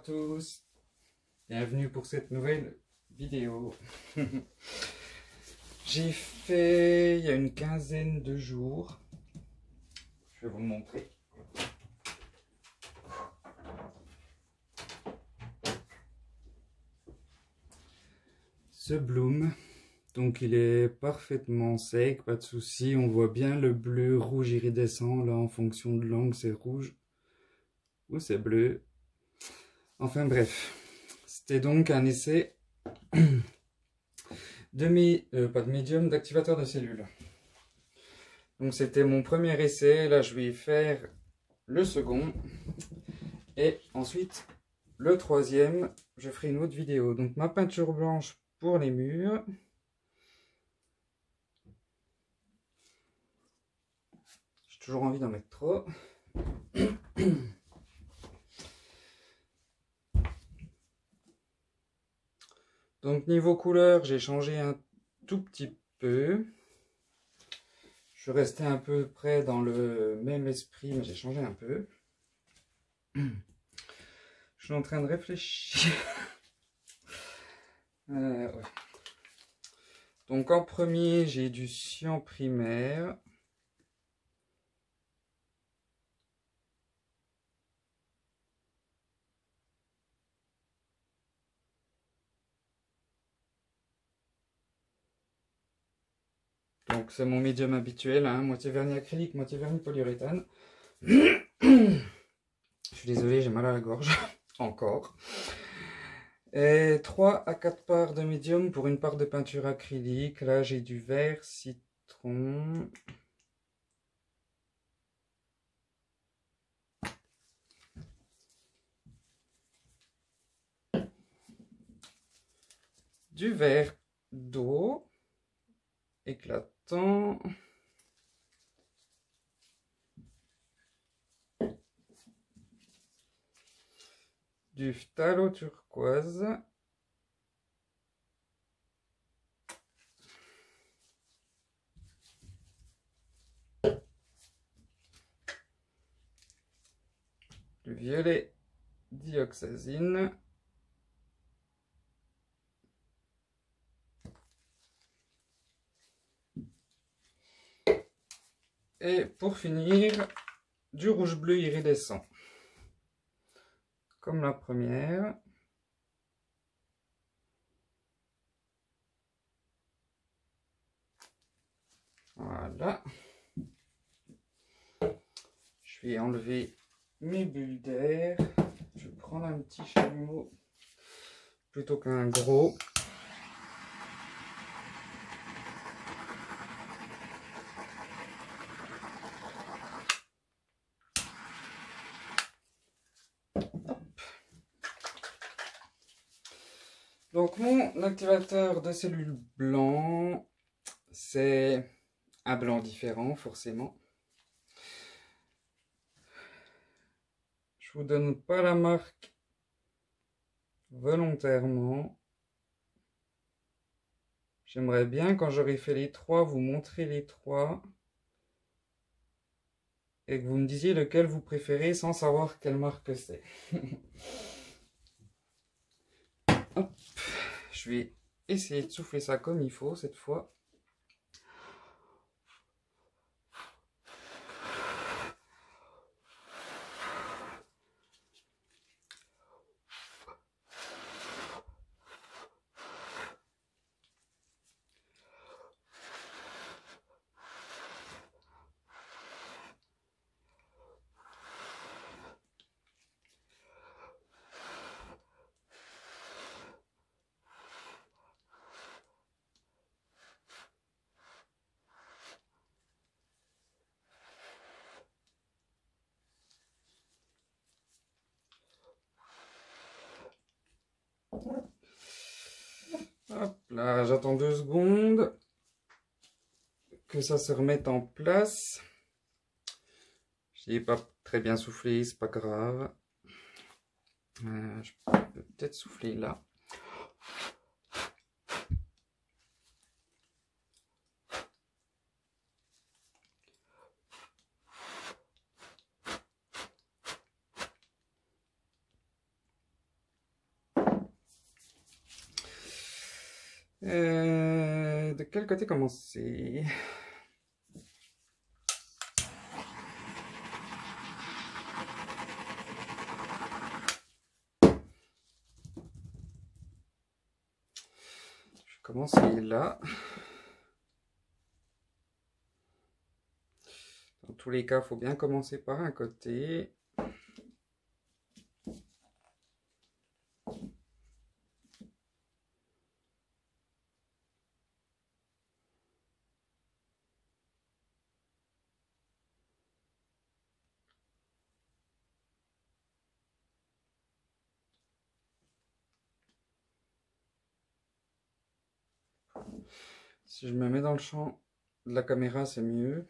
à tous, bienvenue pour cette nouvelle vidéo. J'ai fait il y a une quinzaine de jours, je vais vous le montrer. Ce bloom, donc il est parfaitement sec, pas de souci, on voit bien le bleu rouge iridescent, là en fonction de l'angle c'est rouge ou c'est bleu. Enfin bref, c'était donc un essai pas de médium, d'activateur de cellules. Donc c'était mon premier essai, là je vais faire le second et ensuite le troisième, je ferai une autre vidéo. Donc ma peinture blanche pour les murs. J'ai toujours envie d'en mettre trop. Donc niveau couleur, j'ai changé un tout petit peu. Je suis resté à peu près dans le même esprit, mais j'ai changé un peu. Je suis en train de réfléchir. Ouais. Donc en premier, j'ai du cyan primaire. Donc c'est mon médium habituel, hein, moitié vernis acrylique, moitié vernis polyuréthane. Je suis désolé, j'ai mal à la gorge, encore. Et 3 à 4 parts de médium pour une part de peinture acrylique. Là j'ai du vert citron. Du vert d'eau éclatant. Du phthalo turquoise. Du violet dioxazine. Et pour finir, du rouge bleu iridescent. Comme la première. Voilà. Je vais enlever mes bulles d'air. Je vais prendre un petit chalumeau plutôt qu'un gros. Donc mon activateur de cellules blanc, c'est un blanc différent forcément. Je vous donne pas la marque volontairement. J'aimerais bien quand j'aurai fait les trois vous montrer les trois et que vous me disiez lequel vous préférez sans savoir quelle marque c'est. Hop. Je vais essayer de souffler ça comme il faut cette fois. Hop là, j'attends 2 secondes que ça se remette en place. Je n'ai pas très bien soufflé, c'est pas grave. Je peux peut-être souffler là. De quel côté commencer? Je vais commencer là. Dans tous les cas, il faut bien commencer par un côté. Si je me mets dans le champ de la caméra, c'est mieux.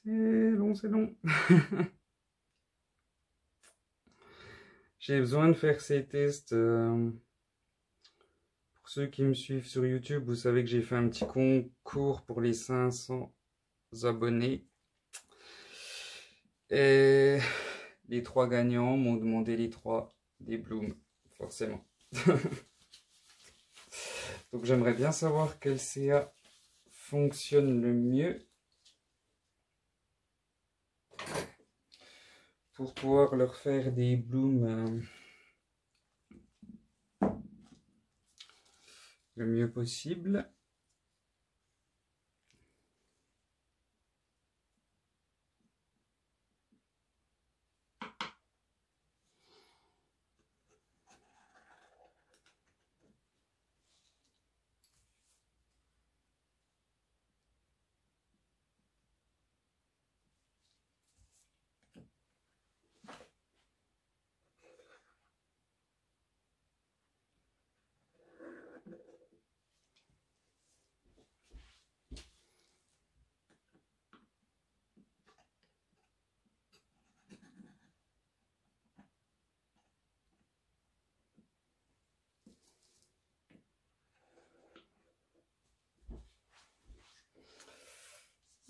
C'est long, c'est long. J'ai besoin de faire ces tests. Pour ceux qui me suivent sur YouTube, vous savez que j'ai fait un petit concours pour les 500 abonnés. Et les 3 gagnants m'ont demandé les 3 des blooms, forcément. Donc j'aimerais bien savoir quel CA fonctionne le mieux pour pouvoir leur faire des blooms le mieux possible.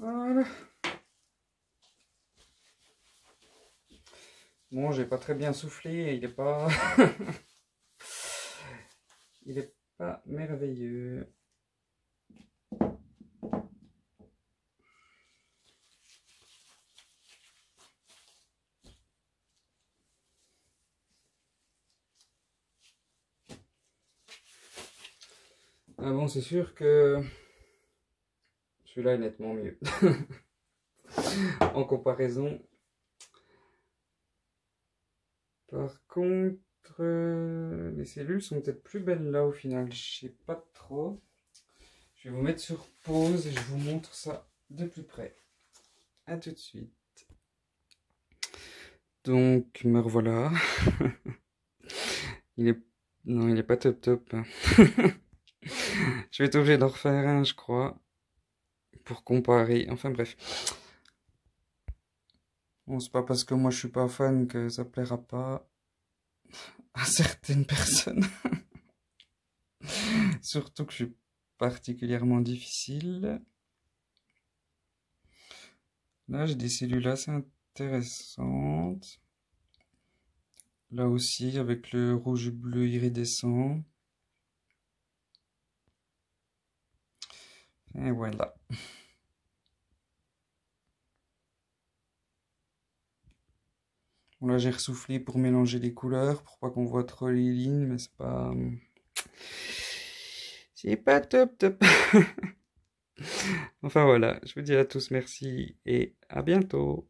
Voilà. Bon, j'ai pas très bien soufflé, il est pas... il est pas merveilleux. Ah bon, c'est sûr que celui-là est nettement mieux. En comparaison. Par contre, les cellules sont peut-être plus belles là au final. Je sais pas trop. Je vais vous mettre sur pause et je vous montre ça de plus près. A tout de suite. Donc, me revoilà. Il est... Non, il est pas top top. Je vais être obligé d'en refaire un, je crois. Pour comparer. Enfin bref. Bon, c'est pas parce que moi je suis pas fan que ça plaira pas à certaines personnes. Surtout que je suis particulièrement difficile. Là, j'ai des cellules assez intéressantes. Là aussi, avec le rouge et bleu iridescent. Et voilà. Bon, là, j'ai ressoufflé pour mélanger les couleurs, pour pas qu'on voit trop les lignes, mais c'est pas... C'est pas top top. Enfin voilà, je vous dis à tous merci et à bientôt.